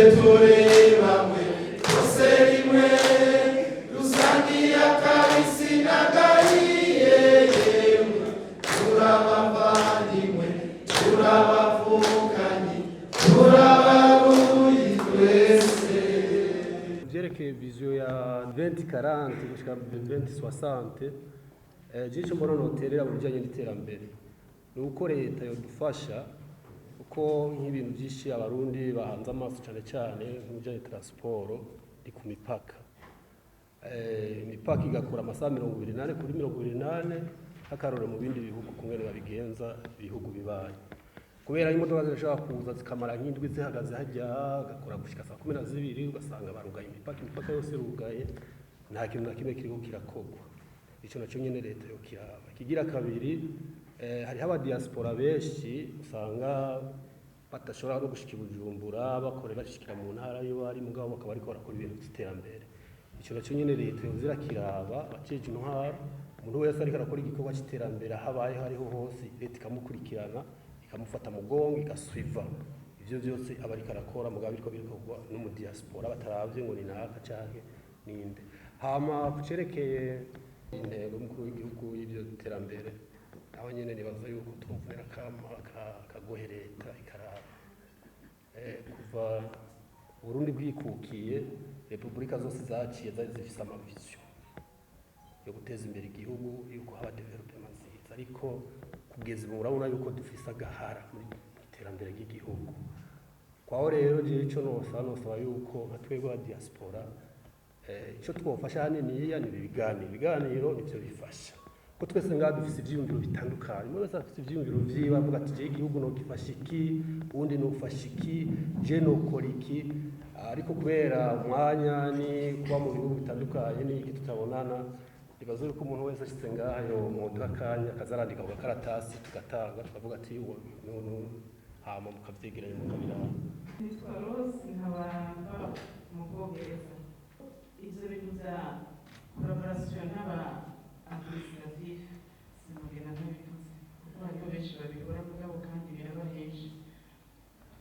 bamwe bose rimwe rusangiye akabisi n'agahiye yemwe turabavandimwe turabavukanye turabaruyi twese. Vyerekeye viziyo ya 2040 gushika 2060 jicho mbona noterera mu bijanye n'iterambere nuko leta yodufasha uko nk'ibintu byinshi abarundi bahanze amaso cyane cyane nk'ibijanye transport iri ku mipaka imipaka igakora amasaha 28 kuri 28 hakarore mu bindi bihugu kumwe babigenza ibihugu bibaye kubera imodoka zishobora kuza zikamara nk'indwi zihagaze hajya gakora gushika saa 12 ugasanga barugaye imipaka yose rugaye nta kintu na kimwe kiriko kirakogwa. Ico naco nyene leta yo kiraba kigira kabiri hari haba diaspora benshi usanga batashobora no gushika Bujumbura bakorera bashikira mu ntara yo ari mugabo bakaba ariko barakora ibintu by'iterambere. Ico naco nyene leta yo zirakiraba baceje intwara umuntu wese ariko arakora igikorwa cy'iterambere habaye hariho hose leta ikamukurikirana ikamufata mugongo igasuiva ivyo byose abariko arakora mugabo ariko bikorwa no mu diaspora bataravye ngo ni naka canke ninde. Hama kucerekeye intego mukuru w'igihugu y'ibyo terambere aho nyene nibaza yuko tumvira kagohe leta ikaraba kuva Burundi bwikukiye repubulika zose zaciye zari zifise amavizyo yo guteza imbere igihugu yuko haba development nziza ariko kugeza ubu urabona yuko dufise agahara muri iterambere ry'igihugu. Kwaho rero je ico nosaba yuko nka twebwe diaspora icyo twofasha hanini ni ibiganiro nivyo bifasha ko twese ngaha dufise ivyiyumviro bitandukanye muri wese afise ivyiyumviro vyiwe avuga ati je igihugu no gifasha iki ubundi no ufasha iki je no kora iki ariko kubera umwanya ni kuba mu bihugu bitandukanye ni iki tutabonana ibazo yuko umuntu wese ashitse ngaha yo muduha akanya akazarandika ku karatasi tugatanga tukavuga ati hama mukavyegeranya mukabiraba. Nitwa Rose nkabamba mu Bwongereza. Ivyo bintu vya collaboration n'aba administratif sinogena ntabivuze kuko hariho benshi babikora mugabo kandi biraba henshi.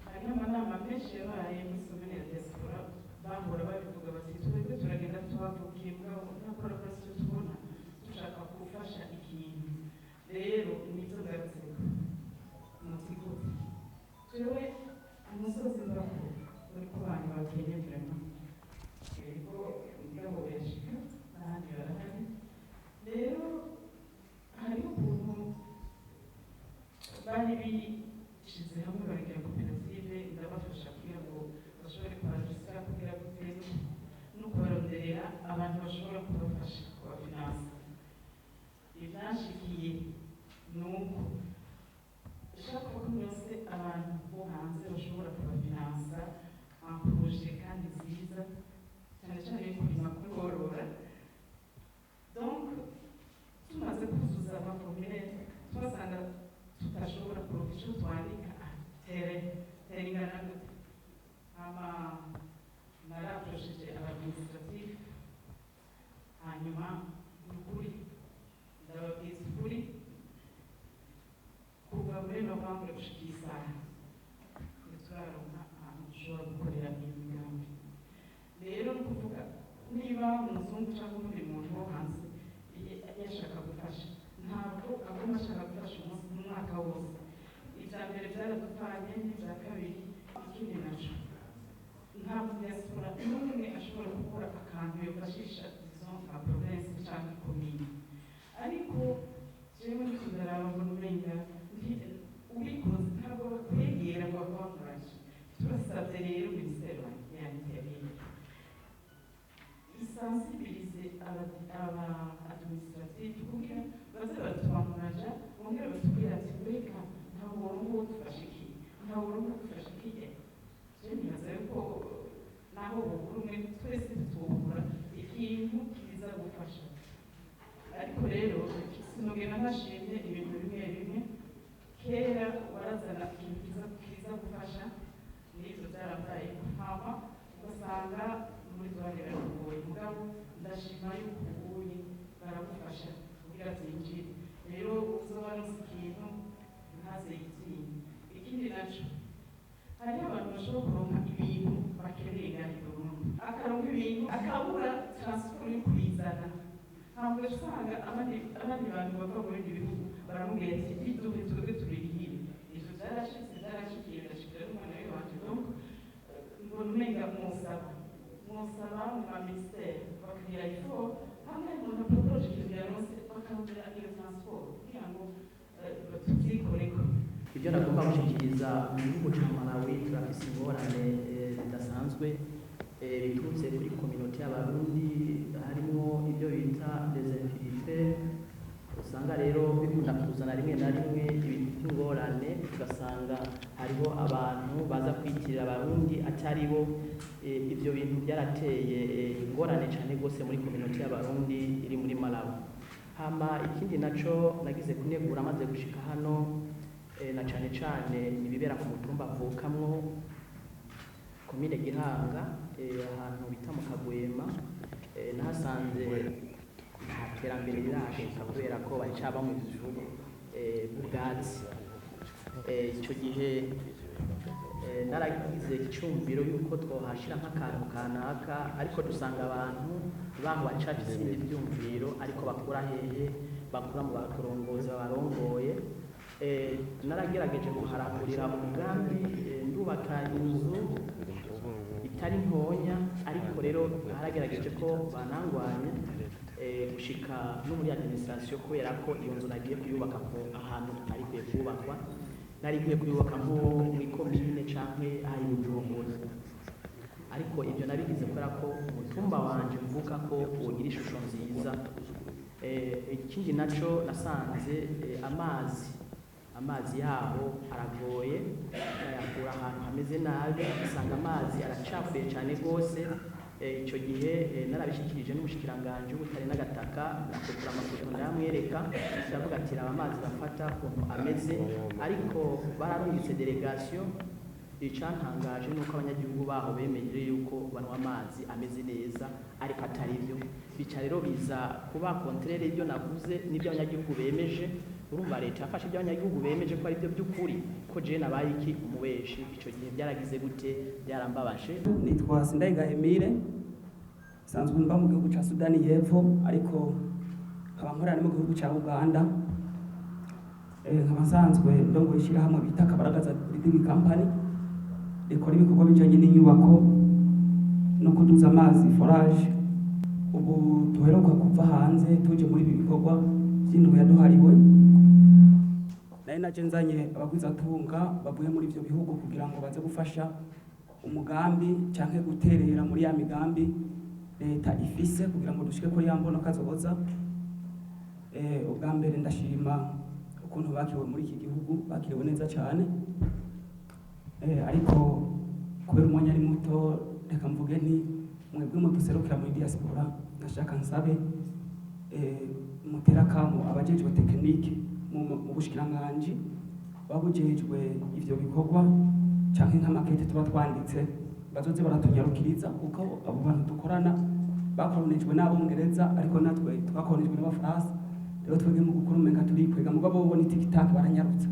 Hariho amanama menshi yabaye muri somene ya diaspora bahora babivuga bati twebwe turagenda tuhavukiye mugabo nta collaboration tubona dushaka gufasha ikintu rero nivyo ndatseko mutigute twewe umusozi mbako uriko abantu bakenye vraiment ego mugabo beshika n'ahandi barahari rero hariho ukuntu bari bishize hamwe baragira koperative ndabafasha kugira ngo bashobore kubarajisitara kugira guteza no kubaronderera abantu bashobora kubafasha kubafinansa. Ivyashikiye nuko ushaka ko mwese abantu bo hanze bashobora kubafinansa ampuje kandi nziza cyane cyane kurima korora. Donc tumaze kuzuza amakomere twasanga tutashobora kuronka ico twandika terengana gute ama naraprojeje abadministratif hanyuma ukuri ndababwiza ukuri kuva muri Novembre gushika isaha turaronka ahantu dushobora gukorera imigambi. Rero ni kuvuga niba umuzungu cyangwa undi muntu wo hanze yashaka gufasha ntabwo agomba ashaka gufasha umwaka wose. Ivya mbere vyaradupfanye n'ivya kabiri ikindi naco ntabwo diaspora n'umwe ashobora gukora akantu yofashisha izo nka province cyangwa komine ariko jewe ndaraba mbona umenga ubikoze ntabwo bakwegera ngo bakwamuraje. Turasabye rero ministeri ya interieur isensibilize aba administratif kugira baze batwamuraja bongere batubwira ati reka ntabwo worongo dufashe iki ntabwo worongo dufashe iki je nibaza yuko naho bugurumwe twese tutubura ikintu kiza gufasha. Ariko rero sinogena ntashimye ibintu bimwe bimwe kera warazana ikintu kiza gufasha n'ivyo byarabaye hama ugasanga muri zone baragoye mugabo ndashima yuko ubuye baragufasha kugira byinjire. Rero uzoba n'ikintu ntaze ikintu ikindi naco hariho abantu bashobora kuronka ibintu hakabura transport yo kuyizana ntabwo usanga abandi bantu bava mu bindi bihugu baramubwira ati biduhe twebwe turirihiwe ivyo byarashikiye birashikira n'umwana w'iwanje donc mbona umenga mwosaba mu maministere bakubwira ifo hamwe umuntu aporoje ikintu yaronse bakarondera iyo transport kugira ngo tuvyikoreko. Ibyo nagomba gushikiriza mu gihugu ca Malawi turafise ingorane zidasanzwe biturutse kuri communauté y'abarundi harimo ibyo bita des infidèles usanga rero bikunda kuzana rimwe na rimwe ibintu by'ingorane ugasanga hariho abantu baza kwitirira abarundi atari bo ibyo bintu byarateye ingorane cyane rwose muri communauté y'abarundi iri muri Malawi. Hama ikindi naco nagize kunegura amaze gushika hano na cyane ibibera ku mutumba avukamwo komine Gihanga ahantu bita mu Kagwema nahasanze nta terambere rirashika kubera ko bacaba mu gihugu ubwatsi. Icyo gihe naragize icyumviro yuko twohashira nk'akantu kanaka ariko dusanga abantu baho bacafise ibindi byumviro ariko bakura hehe bakura mu bakorongozi babarongoye. Naragerageje kuharangurira umugambi ndubaka inzu itari ntonya ariko rero haragerageje ko banangwanye gushika no muri administration kubera ko iyo nzu nagiye kuyubaka ko ahantu tutari kwiye kubakwa nari kwiye kuyubaka nko muri komine canke aho Bujumbura ariko ibyo nabigize kubera ko umutumba wanje mvuga ko wogira ishusho nziza. Ikindi naco nasanze amazi yaho aragoye ayakura ahantu hameze nabi usanga amazi aracafuye cyane rwose. Icyo gihe narabishikirije n'umushikiranganje w'ubutare n'agataka nakotura amafoto ndamwereka ndavuga ati aba amazi bafata ukuntu ameze ariko bararungitse delegation. Icantangaje nuko abanyagihugu baho bemeje yuko banwa amazi ameze neza ariko atari byo bica rero biza kuba contraire ibyo navuze n'ibyo abanyagihugu bemeje. Urumva leta yafashe ibyo abanyagihugu bemeje ko ari byo by'ukuri ko je nabaye iki umubeshi. Ico gihe byaragize gute byarambabashe. Nitwa Sindayiga Emile sanzwe mba mu gihugu ca Sudani y'Epfo ariko nkaba nkorana mu gihugu ca Uganda. Nkaba sanzwe ndongo ishira hamwe bita Kabaragaza Building Company ikora ibikorwa bijanye n'inyubako no kuduza amazi forage. Ubu duheruka kuva hanze tuje muri ibi bikorwa by'indwi yaduhariwe. Nari naje nzanye abagwizatunga bavuye muri ivyo bihugu kugira ngo baze gufasha umugambi canke guterera muri ya migambi leta ifise kugira ngo dushike ko yambono kazoboza. Ubwa mbere ndashima ukuntu bakiriwe muri iki gihugu, bakiriwe neza cyane. Ariko kubera umwanya ari muto reka mvuge nti mwebwe muduserukira muri diaspora nashaka nsabe muterakamo abajejwe tekinike mu bushikiranganje babujejwe ivyo bikorwa canke nk'amakete tuba twanditse bazoze baratunyarukiriza kuko abo bantu dukorana bakoronejwe n'abongereza ariko natwe twakoronejwe n'abafaransa. Rero twebwe mu gukora umenga turikwega mugabo bobona TikTok baranyarutse.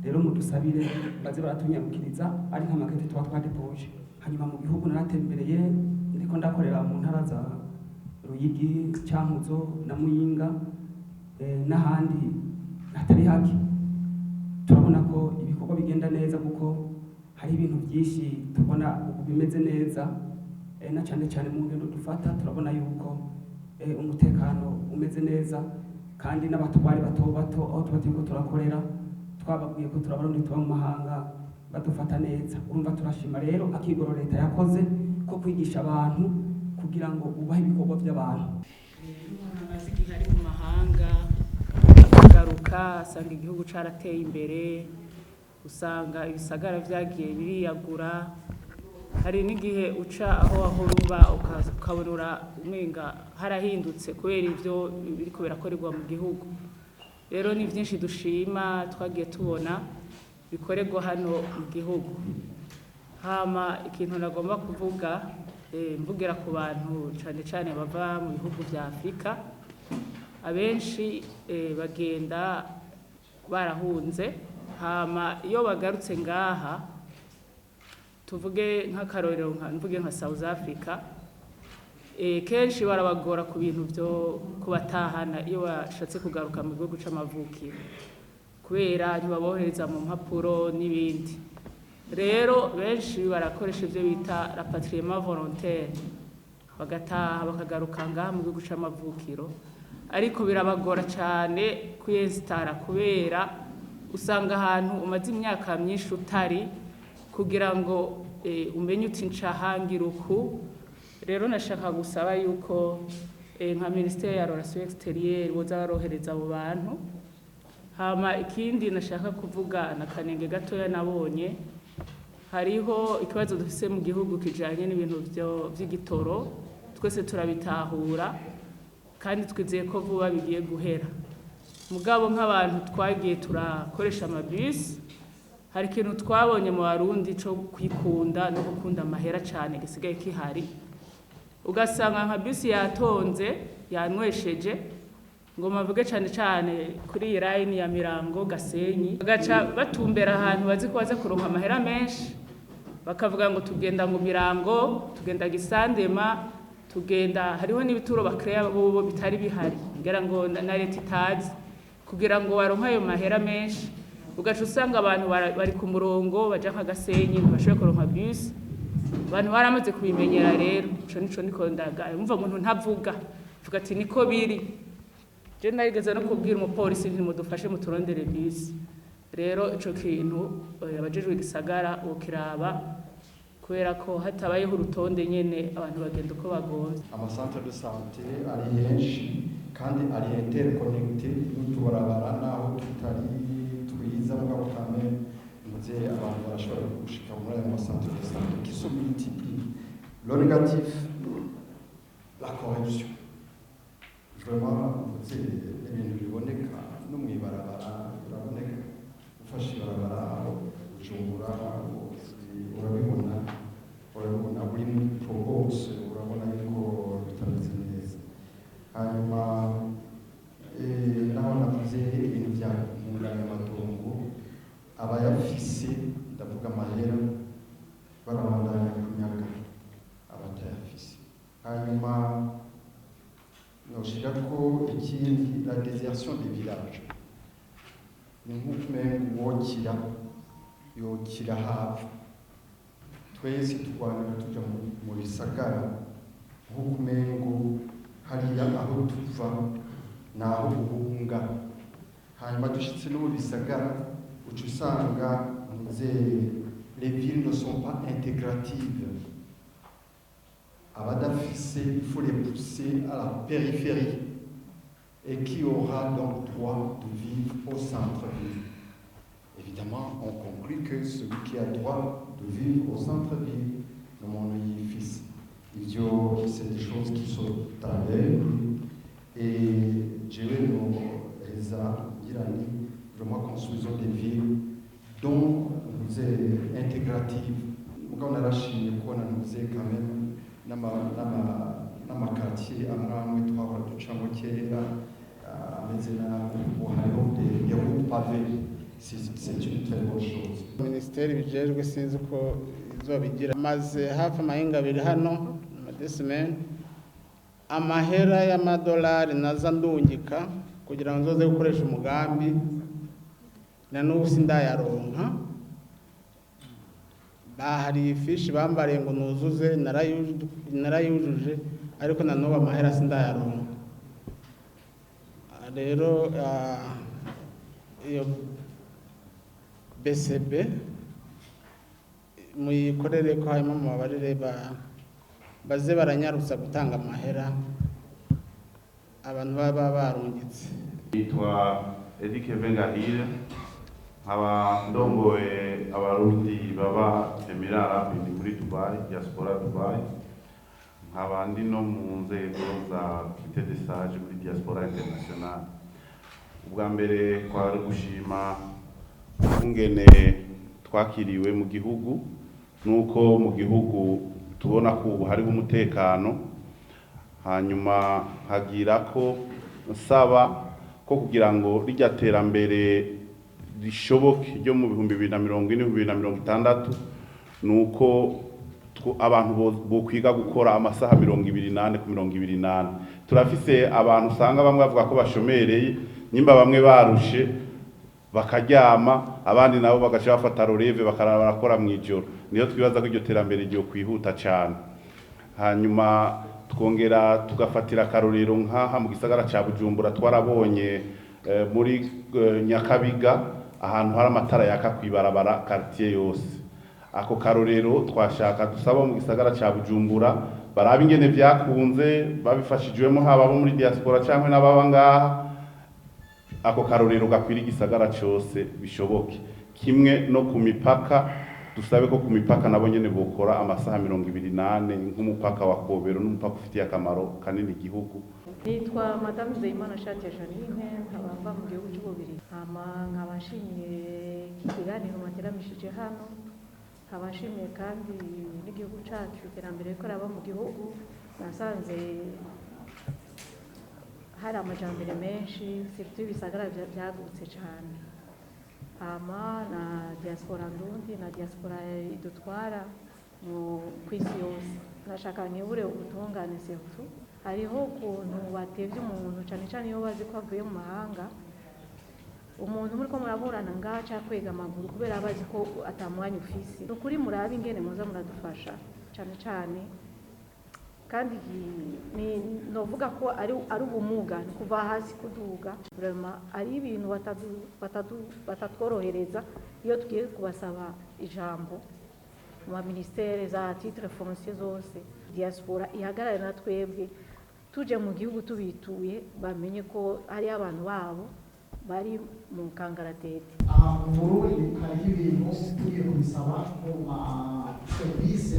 Rero mudusabire baze baratunyarukiriza ari nk'amakete tuba twadepoje. Hanyuma mu gihugu naratembereye ndiko ndakorera mu ntara za Ruyigi, Cankuzo na Muyinga n'ahandi hatari haki. Turabona ko ibikorwa bigenda neza kuko hari ibintu byinshi tubona ubu bimeze neza na cyane mu ngendo dufata turabona yuko umutekano umeze neza kandi n'abatwari bato aho tubatiko turakorera twababwiye ko turabarundi tuba mu mahanga badufata neza. Urumva turashima rero akigoro leta yakoze ko kwigisha abantu kugira ngo ubahe ibikorwa by'abantu. Amaze igihe ari mu mahanga agaruka asanga igihugu carateye imbere, usanga ibisagara vyagiye biriyagura. Hari n'igihe uca aho uba ukabonura umenga harahindutse kubera ivyo biriko birakorerwa mu gihugu. Rero ni vyinshi dushima twagiye tubona bikorerwa hano mu gihugu. Hama ikintu nagomba kuvuga mvugira ku bantu cane bava mu bihugu vya Afrika, abenshi bagenda barahunze. Hama iyo bagarutse ngaha tuvuge nk'akarorero mvuge nka South Africa, kenshi barabagora ku bintu byo kubatahana iyo bashatse kugaruka mu gihugu c'amavukiro kubera ntibabohereza mu mpapuro n'ibindi. Rero benshi barakoresha ibyo bita rapatriement volontaire bagataha bakagaruka ngaha mu gihugu c'amavukiro, ariko birabagora cyane kuyesitara kubera usanga ahantu umaze imyaka myinshi utari kugira ngo umenye uti ncahangira uku. Rero nashaka gusaba yuko nka Ministère ya Relation Extérieure boza barohereza abo bantu. Hama ikindi nashaka kuvuga na kanenge gatoya nabonye, hariho ikibazo dufise mu gihugu kijanye n'ibintu vy'igitoro, twese turabitahura kandi twizeye ko vuba bigiye guhera. Mugabo nk'abantu twagiye turakoresha amabisi, hari ikintu twabonye mu Barundi cyo kwikunda no gukunda amahera cyane gisigaye kihari, ugasanga nka bisi yatonze yanwesheje ngo mavuge cyane cyane kuri iyi line ya Mirango Gasenyi, bagaca batumbera ahantu bazi ko baza kuronka amahera menshi, bakavuga ngo tugenda ngo Mirango, tugenda Gisandema, tugenda hariho n'ibituro bakreya bo bitari bihari ngera ngo na leta itazi kugira ngo baronka ayo mahera menshi. Ugaca usanga abantu bari ku murongo baja nka Gasenyi ntibashobora kuronka bus. Abantu baramaze kubimenyera, rero ico nico niko ndagaye umva umuntu ntavuga vuga ati niko biri. Je narigeze no kubwira umupolisi nti mudufashe muturondere bus. Rero ico kintu abajejwe igisagara ukiraba kubera ko hatabayeho urutonde nyene abantu bagenda uko bagomba. Amasantre de santé ari henshi kandi ari interconnecté n'utubarabara naho tutari twiza mugabo kamwe muze abantu barashobora gushika muri ayo masantre de santé qui sont multipliés. Le négatif, la corruption. Vraiment muze ibintu biboneka no mwibarabara biraboneka, ufashe ibarabara Bujumbura urabibona buri muco wose urabona yuko bitameze neza. Hanyuma naho navuze ibintu bya nguranyamatongo, abayafise ndavuga amahera barabandanya kunyaga abatayafise. Hanyuma noshira ko ikindi, la désertion des villages ni nk'ukumenga uwokira yokira hafi. Twese turwanira tuja mu bisagara nk'ukumengo hariya aho tuva naho guhunga. Hanyuma dushitse no mu bisagara uca usanga les villes ne sont pas intégratives. Abadafise, il faut les pousser à la périphérie. Et qui aura donc droit de vivre au centre-ville? Évidemment, on conclut que celui qui a droit de vivre au centre-ville, le monde fils. C'est des choses qui sont à l'œil. Et je vais nous vraiment construisons des villes dont nous est intégrative. On a la Chine, on nous est quand même dans ma quartier, à Mramwe, Trois, Chamotiera, à Mezena, où on a des routes pavées. C'est une très bonne chose. Ministeri bijejwe sinzi uko izobigira, maze hafi amahinga abiri hano amadesimen amahera y'amadolari naza ndungika kugira ngo nzoze gukoresha umugambi na n'ubu sindayaronka. Bahari ifishi bambariye ngo nuzuze narayujuje ariko na n'ubu amahera sindayaronka. Rero iyo BCB muyikorere ko hanyuma mubabarire baze baranyarutsa gutanga amahera abantu baba barungitse. Yitwa Eric Vengahire, nkaba ndongoye abarundi baba Emirate Arabie muri Dubai, diaspora Dubai, nkaba ndi no mu nzego za Comité de Sage muri diaspora internationale. Ubwa mbere kwari gushima ungene twakiriwe mu gihugu, nuko mu gihugu tubona ko ubu hariho umutekano. Hanyuma hagira ko nsaba ko kugira ngo rijya terambere rishoboke ryo mu 2040 2060 nuko abantu bo kwiga gukora amasaha 28 ku 28. Turafise abantu usanga bamwe bavuga ko bashomereye nyimba bamwe barushe bakaryama abandi nabo bagaca bafata releve bakarara barakora mwijoro. Niyo twibaza ko iryo terambere ryo kwihuta cyane. Hanyuma twongera tugafatira karorero nkaha mu gisagara ca Bujumbura twarabonye muri Nyakabiga ahantu hari amatara yaka kwibarabara quartier yose. Ako karorero twashaka dusaba mu gisagara ca Bujumbura baraba ingene byakunze babifashijwemo haba muri diaspora cyangwa n'ababa ngaha. Ako karorero gakwira igisagara cyose bishoboke. Kimwe no ku mipaka dusabe ko ku mipaka nabo nyene bokora amasaha 28 nk'umupaka wa Kobero n'umupaka ufitiye akamaro kanini igihugu. Nitwa Madame Zeyimana Shadia Janine nkabamba mu gihugu cy'ububiri. Nkabashimiye ikiganiro materamishije hano. Nkabashimiye kandi n'igihugu cyacu iterambere ko raba mu gihugu. Nasanze hari amajambere menshi sifite ibisagara byagutse cyane. Na diaspora ndundi na diaspora idutwara mu kwisi yose. Nashaka nkebure ubutungane surtout. Hariho ukuntu watevye umuntu cyane cyane iyo bazi ko avuye mu mahanga. Umuntu muri ko muraburana ngaha cyakwega amaguru kubera abazi ko atamwanya ufisi. Nukuri murabe ingene muza muradufasha cyane cyane. Kandi novuga ko ari ubumuga kuva hasi kuduga vraiment ari ibintu batatworohereza iyo tugiye kubasaba ijambo mu ministere za titre foncier zose diaspora ihagarare na twebwe tuje mu gihugu tubituye bamenye ko ari abantu babo bari mu kangaratete. Burundi hari ibintu tugiye kubisaba mu service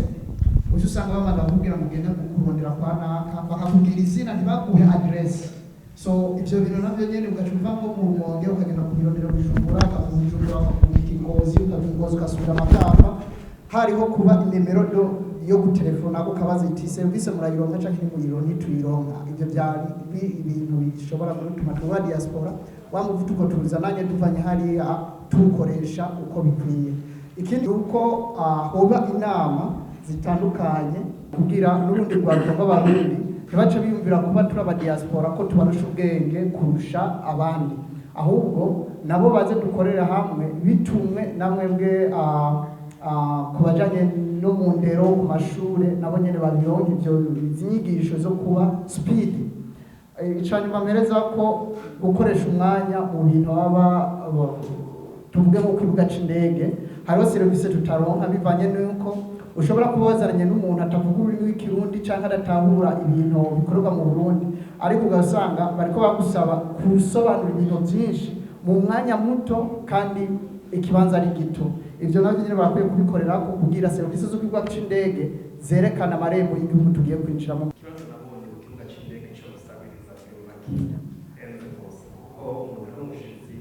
usanga bamanda kubwira mugenda kurondera kwa naka bakakubwira izina ntibaguhe address. So ivyo bintu navyo nyene ugacumva ngo mu Rumonge ukagenda kubirondera Bujumbura akakujumbura akakubwira Ingozi ukabingozi ukasubira Makamba. Hariho kuba nimero yo gutelefona ukabaza iti service murayironka canke ntimuyironka ntituyironka. Ivyo byari ibintu bishobora gutuma tuba diaspora wamuvuta uko tuza nanye tuvanye hari tukoresha uko bikwiye. Ikindi uko hoba inama zitandukanye kugira n'urundi rwanda rw'abarundi ntibace biyumvira kuba turaba diaspora ko tubarusha ubwenge kurusha abandi, ahubwo nabo baze dukorera hamwe bitumwe namwebwe ku bajanye no mu ndero ku mashure nabo nyene babironka ivyo inyigisho zo kuba speed. Icanyuma mpereza ko gukoresha umwanya mu bintu baba tuvuge mu kibuga c'indege hariho service tutaronka bivanye nuko ushobora kubazaranye n'umuntu atavuga ururimi rw'ikirundi cyangwa adatahura ibintu bikorwa mu Burundi, ariko ugasanga bariko bagusaba kusobanura ibintu byinshi mu mwanya muto kandi ikibanza ari gito. Ivyo navyo nyine bakwiye kubikorera kugira service zo kibuga c'indege zerekana amarembo y'igihugu tugiye kwinjiramo. Ikibazo nabonye ku kibuga c'indege cyo gusabiriza byubakira henze hose kuko umuntu ari umushitsi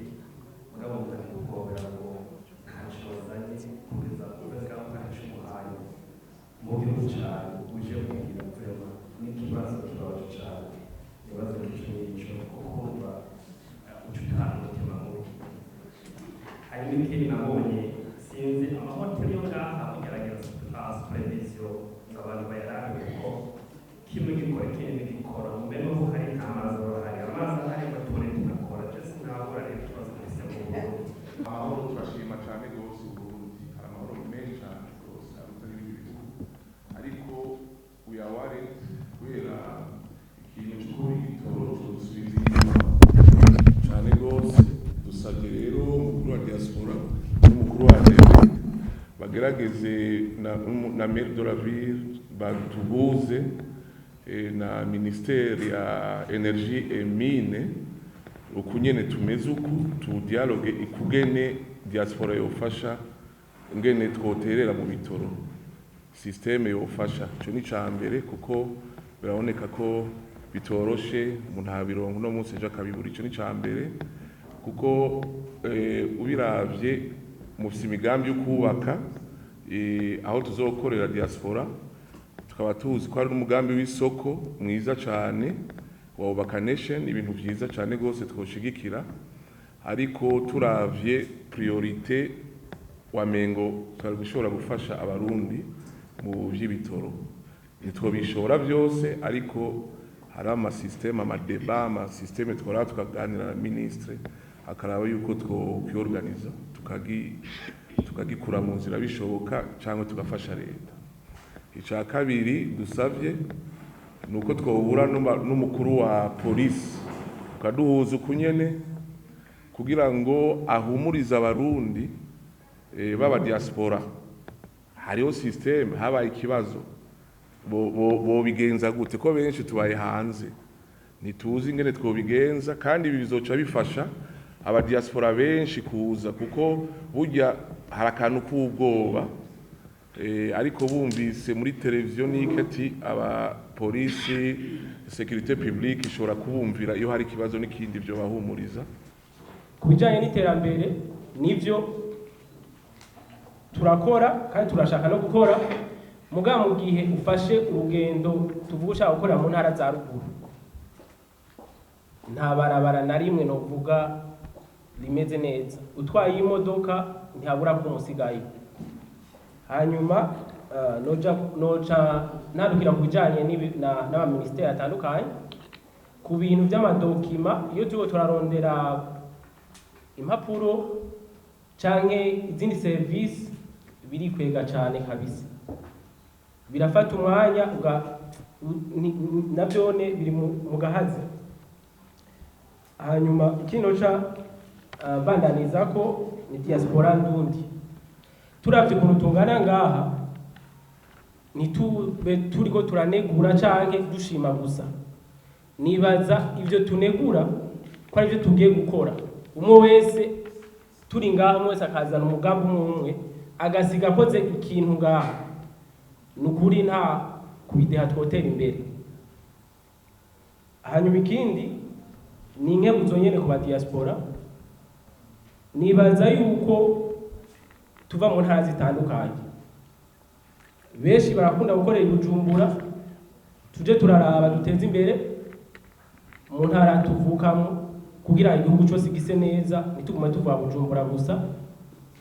mugabo mutari kukobera ngo ntacyo bazanye kugeza ubuzima bwacu muhaye mu gihugu cyane uje kugira vrema n'ikibazo kibabaje cyane ikibazo cy'icyo kukumva ucutana umutima mubi. Hari n'ikindi nabonye sinzi amahoteli yo ngaha kugerageza supervision abantu bayarabe kuko kimwe gikora ikindi gikora mbere n'uko hari amazi ahari batore tunakora just nabura rero ikibazo cyose mu Burundi. Amahoro turashima cyane rwose Burundi hari amahoro menshi cyane rwose aruta n'ibindi bihugu, ariko we are worried kubera ikintu cy'uko igitoro cy'ubusubizi cyane rwose. Dusabye rero umukuru wa diaspora n'umukuru wa leta bagerageze na maire de la ville batubuze na ministère ya energie et mine ukunyene tumeze uku tu dialogue ikugene diaspora yofasha ngene twoterera mu bitoro systeme yofasha. Cyo ni cambere kuko biraboneka ko bitoroshe umuntu abironka no munsi ejo akabibura. Cyo ni cambere kuko ubiravye mu imigambi yo kubaka aho tuzokorera diaspora tukaba tuzi ko ari umugambi w'isoko mwiza cyane wa Ubaka Nation, ibintu byiza cyane gose twoshigikira, ariko turavye priorite wamengo twari gushobora gufasha abarundi mu vy'ibitoro ntitwobishobora byose ariko hari amasysteme amadeba amasysteme twora tukaganira na ministre akaraba yuko twokyorganiza tukagikura mu nzira bishoboka cyangwa tugafasha leta. Icya kabiri dusabye nuko twobura n'umukuru wa polisi ukaduhuza ukunyene kugira ngo ahumurize abarundi baba diaspora. Hariho systeme habaye ikibazo bo bigenza gute ko benshi tubaye hanze ntituzi ingene twobigenza, kandi ibi bizoca bifasha aba diaspora benshi kuza kuko burya hari akantu k'ubwoba ariko bumvise muri televiziyo n'ikati aba polisi sécurité publique ishobora kubumvira iyo hari ikibazo n'ikindi byo bahumuriza. Ku bijyanye n'iterambere nivyo turakora kandi turashaka no gukora mugabo mu gihe ufashe urugendo tuvuga ushaka gukorera mu ntara za ruguru nta barabara na rimwe novuga rimeze neza, utwaye imodoka ntihabura ko umusigaye. Hanyuma noca nadukira ku bijyanye n'abaministeri atandukanye ku bintu by'amadokima iyo turiko turarondera impapuro canke izindi serivisi birikwega cyane kabisa, birafata umwanya navyone biri mu gahazi. Hanyuma ikindi noca bandaniza ko ni diaspora ndundi turavye ukuntu tungana ngaha ntitube turiko turanegura canke dushima gusa, nibaza ivyo tunegura ko ari byo tugiye gukora. Umwe wese turi ngaha umwe wese akazana umugambi umwe agasiga akoze ikintu ngaha, nukuri nta kubideha twotera imbere. Hanyuma ikindi ni inkebuzo nyene ku ba diaspora, nibaza yuko tuva mu ntara zitandukanye, benshi barakunda gukorera i Bujumbura, tuje turaraba duteze imbere mu ntara tuvukamo kugira igihugu cyose gise neza, nituguma tuva Bujumbura gusa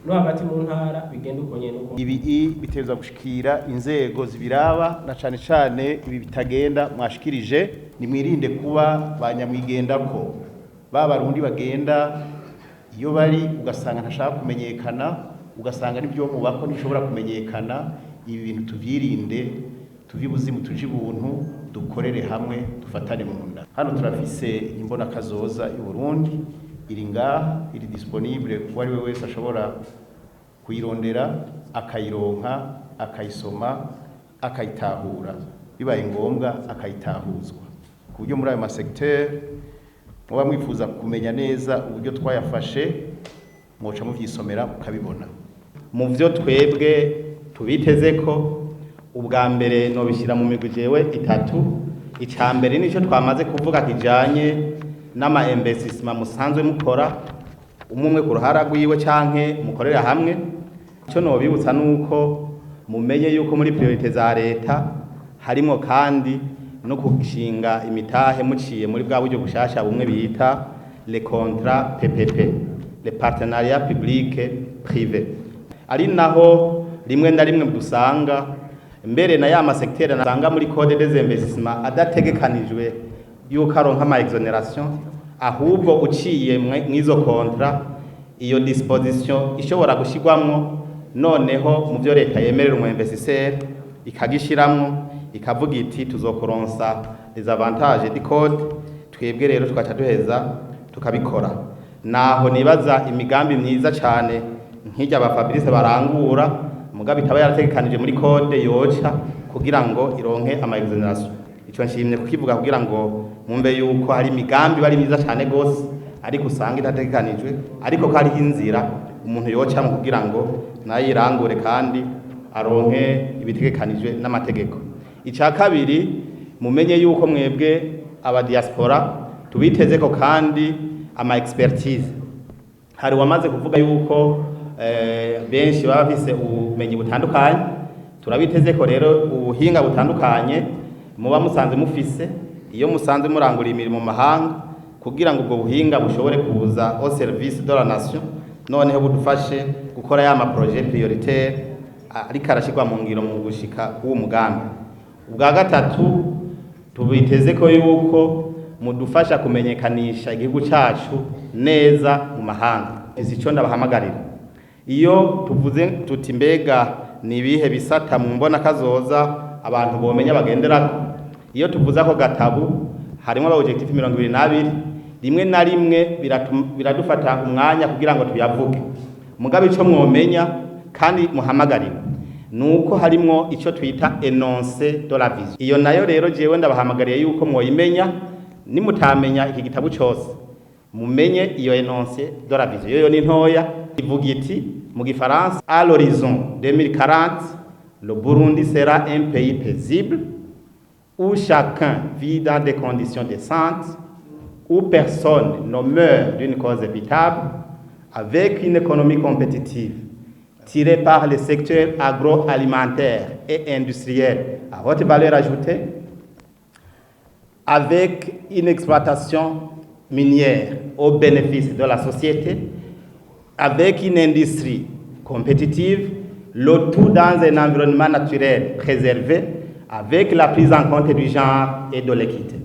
no hagati mu ntara bigenda uko nyene uko. Ibi biteza gushikira inzego zibiraba na cane cane ibi bitagenda mwashikirije, nimwirinde kuba banyamwigendako babarundi bagenda iyo bari ugasanga ntashaka kumenyekana, ugasanga n'ibyo mubako ntishobora kumenyekana. Ibi bintu tuvyirinde, tuvibuzimu tuje ibuntu, dukorere hamwe, dufatane mu nda. Hano turafise imbona kazoza y'u Burundi iri ngaha, iri disponible uwari we wese ashobora kuyirondera akayironka, akayisoma, akayitahura, bibaye ngombwa akayitahuzwa. Ku buryo muri ayo masecteur muba mwifuza kumenya neza uburyo twayafashe, mwoca muvyisomera mukabibona. Mu vyo twebwe tubiteze ko ubwa mbere no bishyira mu migwi jewe itatu. Icya mbere nico twamaze kuvuga kijanye n'ama investissement musanzwe mukora umwe ku ruhara rwiwe canke mukorera hamwe. Ico no bibutsa nuko mumenye yuko muri priorite za leta harimo kandi no kugishinga imitahe muciye muri bwa buryo bushasha bumwe bita les contrats PPP, les partenariats publics privés, ari naho rimwe na rimwe dusanga mbere na ya masektere nasanga muri code des investissements adategekanijwe yuko aronka ama exoneration, ahubwo uciye mwizo contrat iyo disposition ishobora gushigwamwo, noneho mu byo leta yemerera umu investisseur ikagishiramwo ikavuga iti tuzokoronsa les avantages du code, twebwe rero tukaca duheza tukabikora. Naho nibaza imigambi myiza cyane nk'ijya ba Fabrice barangura mugabe itaba yarategekanije muri code yoca kugira ngo ironke ama exoneration. Ico nshimye kukivuga kugira ngo mumbe yuko hari imigambi bari myiza cyane gose ariko usanga itategekanijwe, ariko ko hariho inzira umuntu yoca mu kugira ngo nayirangure kandi aronke ibitegekanijwe n'amategeko. Icya kabiri mumenye yuko mwebwe aba diaspora tubiteze ko kandi ama expertise. Hari wamaze kuvuga yuko benshi baba bafise ubumenyi butandukanye, turabiteze ko rero ubuhinga butandukanye muba musanze mufise iyo musanze murangura imirimo mu mahanga, kugira ngo ubwo buhinga bushobore kuza au service de la nation, noneho budufashe gukora ya ma projet prioritaire ariko arashyirwa mu ngiro mu gushika k'uwo mugambi. Ubwa gatatu tubiteze ko yuko mudufasha kumenyekanisha igihugu cyacu neza mu mahanga. Ico ndabahamagarira, iyo tuvuze tuti mbega ni ibihe bisata mu mbona kazoza abantu bomenya bagenderako, iyo tuvuze ako gatabo harimo aba objectif 22 rimwe na rimwe biradufata umwanya kugira ngo tuyavuge. Mugabe ico mwomenya kandi muhamagarira nuko harimo ico twita énoncé de la vision. Iyo nayo rero jewe ndabahamagariye yuko mwoyimenya, nimutamenya iki gitabo cyose mumenye iyo énoncé de la vision. Yo ni ntoya ivuga iti mu gifaransa, à l'horizon 2040 le Burundi sera un pays paisible où chacun vit dans des conditions décentes, où personne ne meurt d'une cause évitable, avec une économie compétitive tirée par les secteurs agroalimentaires et industriels à haute valeur ajoutée, avec une exploitation minière au bénéfice de la société, avec une industrie compétitive, le tout dans un environnement naturel préservé, avec la prise en compte du genre et de l'équité.